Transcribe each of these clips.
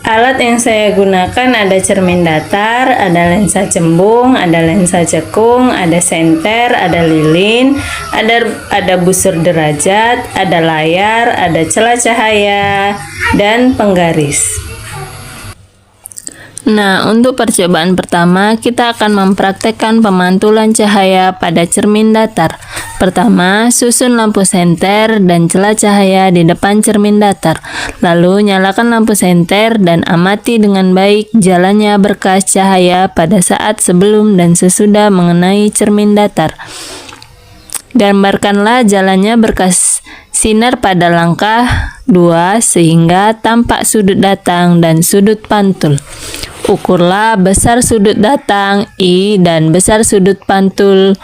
Alat yang saya gunakan ada cermin datar, ada lensa cembung, ada lensa cekung, ada senter, ada lilin, ada busur derajat, ada layar, ada celah cahaya, dan penggaris. Nah, untuk percobaan pertama, kita akan mempraktekkan pemantulan cahaya pada cermin datar. Pertama, susun lampu senter dan celah cahaya di depan cermin datar. Lalu, nyalakan lampu senter dan amati dengan baik jalannya berkas cahaya pada saat sebelum dan sesudah mengenai cermin datar. Gambarkanlah jalannya berkas sinar pada langkah 2 sehingga tampak sudut datang dan sudut pantul. Ukurlah besar sudut datang I dan besar sudut pantul.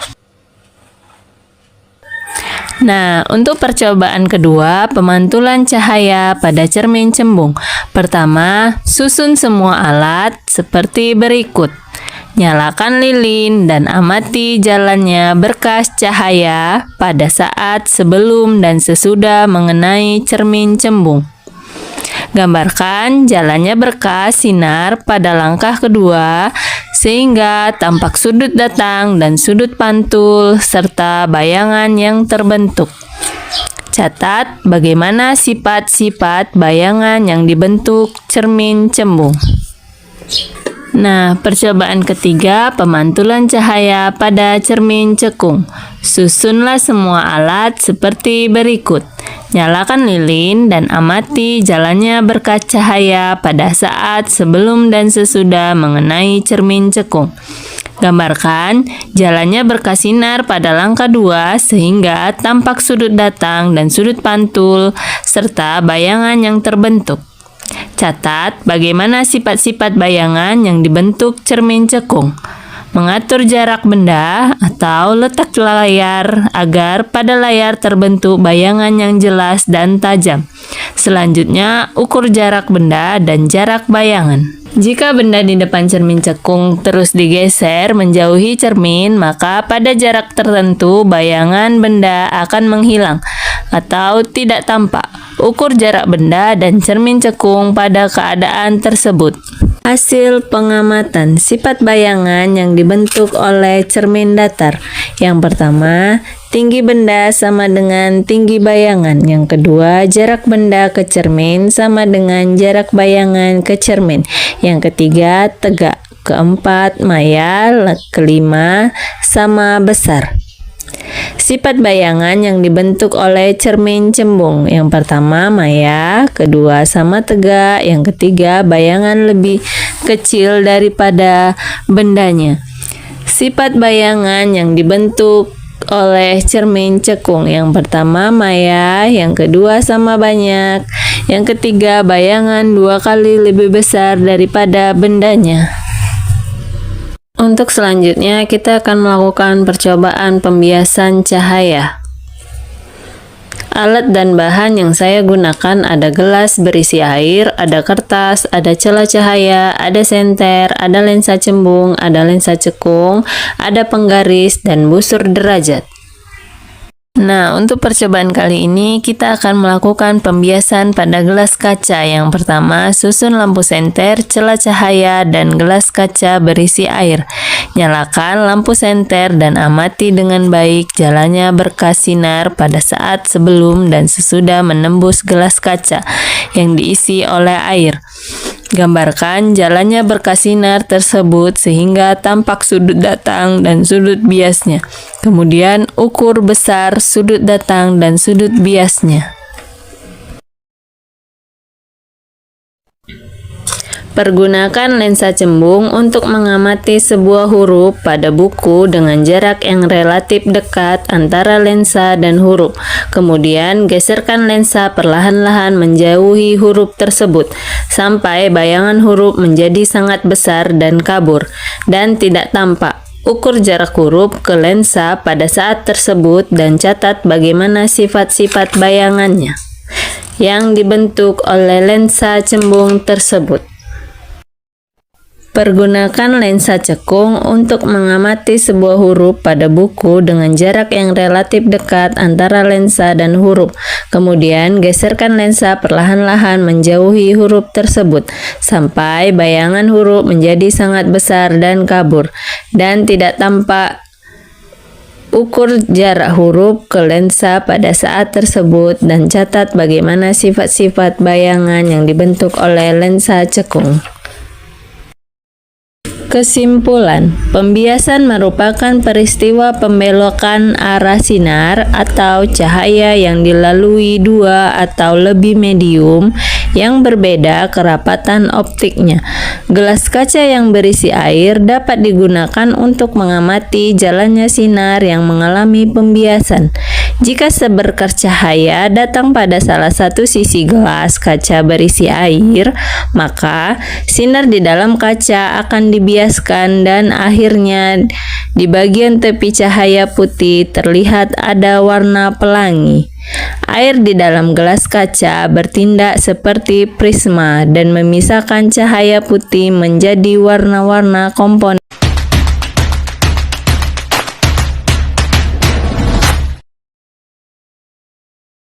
Nah, untuk percobaan kedua, pemantulan cahaya pada cermin cembung. Pertama, susun semua alat seperti berikut. Nyalakan lilin dan amati jalannya berkas cahaya pada saat sebelum dan sesudah mengenai cermin cembung. Gambarkan jalannya berkas sinar pada langkah kedua sehingga tampak sudut datang dan sudut pantul serta bayangan yang terbentuk. Catat bagaimana sifat-sifat bayangan yang dibentuk cermin cembung. Nah, percobaan ketiga, pemantulan cahaya pada cermin cekung. Susunlah semua alat seperti berikut. Nyalakan lilin dan amati jalannya berkas cahaya pada saat sebelum dan sesudah mengenai cermin cekung. Gambarkan jalannya berkas sinar pada langkah 2 sehingga tampak sudut datang dan sudut pantul serta bayangan yang terbentuk. Catat bagaimana sifat-sifat bayangan yang dibentuk cermin cekung. Mengatur jarak benda atau letak layar agar pada layar terbentuk bayangan yang jelas dan tajam. Selanjutnya, ukur jarak benda dan jarak bayangan. Jika benda di depan cermin cekung terus digeser menjauhi cermin, maka pada jarak tertentu bayangan benda akan menghilang atau tidak tampak. Ukur jarak benda dan cermin cekung pada keadaan tersebut. Hasil pengamatan sifat bayangan yang dibentuk oleh cermin datar. Yang pertama, tinggi benda sama dengan tinggi bayangan. Yang kedua, jarak benda ke cermin sama dengan jarak bayangan ke cermin. Yang ketiga, tegak. Keempat, maya. Kelima, sama besar. Sifat bayangan yang dibentuk oleh cermin cembung. Yang pertama, maya. Kedua, sama tegak. Yang ketiga, bayangan lebih kecil daripada bendanya. Sifat bayangan yang dibentuk oleh cermin cekung. Yang pertama, maya. Yang kedua, sama banyak. Yang ketiga, bayangan 2 kali lebih besar daripada bendanya. Untuk selanjutnya, kita akan melakukan percobaan pembiasan cahaya. Alat dan bahan yang saya gunakan ada gelas berisi air, ada kertas, ada celah cahaya, ada senter, ada lensa cembung, ada lensa cekung, ada penggaris, dan busur derajat. Nah, untuk percobaan kali ini kita akan melakukan pembiasan pada gelas kaca. Yang pertama, susun lampu senter, celah cahaya, dan gelas kaca berisi air. Nyalakan lampu senter dan amati dengan baik jalannya berkas sinar pada saat sebelum dan sesudah menembus gelas kaca yang diisi oleh air. Gambarkan jalannya berkas sinar tersebut sehingga tampak sudut datang dan sudut biasnya. Kemudian ukur besar sudut datang dan sudut biasnya. Pergunakan lensa cembung untuk mengamati sebuah huruf pada buku dengan jarak yang relatif dekat antara lensa dan huruf. Kemudian geserkan lensa perlahan-lahan menjauhi huruf tersebut sampai bayangan huruf menjadi sangat besar dan kabur dan tidak tampak. Ukur jarak huruf ke lensa pada saat tersebut dan catat bagaimana sifat-sifat bayangannya yang dibentuk oleh lensa cembung tersebut. Pergunakan lensa cekung untuk mengamati sebuah huruf pada buku dengan jarak yang relatif dekat antara lensa dan huruf. Kemudian geserkan lensa perlahan-lahan menjauhi huruf tersebut sampai bayangan huruf menjadi sangat besar dan kabur dan tidak tampak. Ukur jarak huruf ke lensa pada saat tersebut dan catat bagaimana sifat-sifat bayangan yang dibentuk oleh lensa cekung. Kesimpulan, pembiasan merupakan peristiwa pembelokan arah sinar atau cahaya yang dilalui dua atau lebih medium yang berbeda kerapatan optiknya. Gelas kaca yang berisi air dapat digunakan untuk mengamati jalannya sinar yang mengalami pembiasan. Jika seberkas cahaya datang pada salah satu sisi gelas kaca berisi air, maka sinar di dalam kaca akan dibiaskan dan akhirnya di bagian tepi cahaya putih terlihat ada warna pelangi. Air di dalam gelas kaca bertindak seperti prisma dan memisahkan cahaya putih menjadi warna-warna komponen.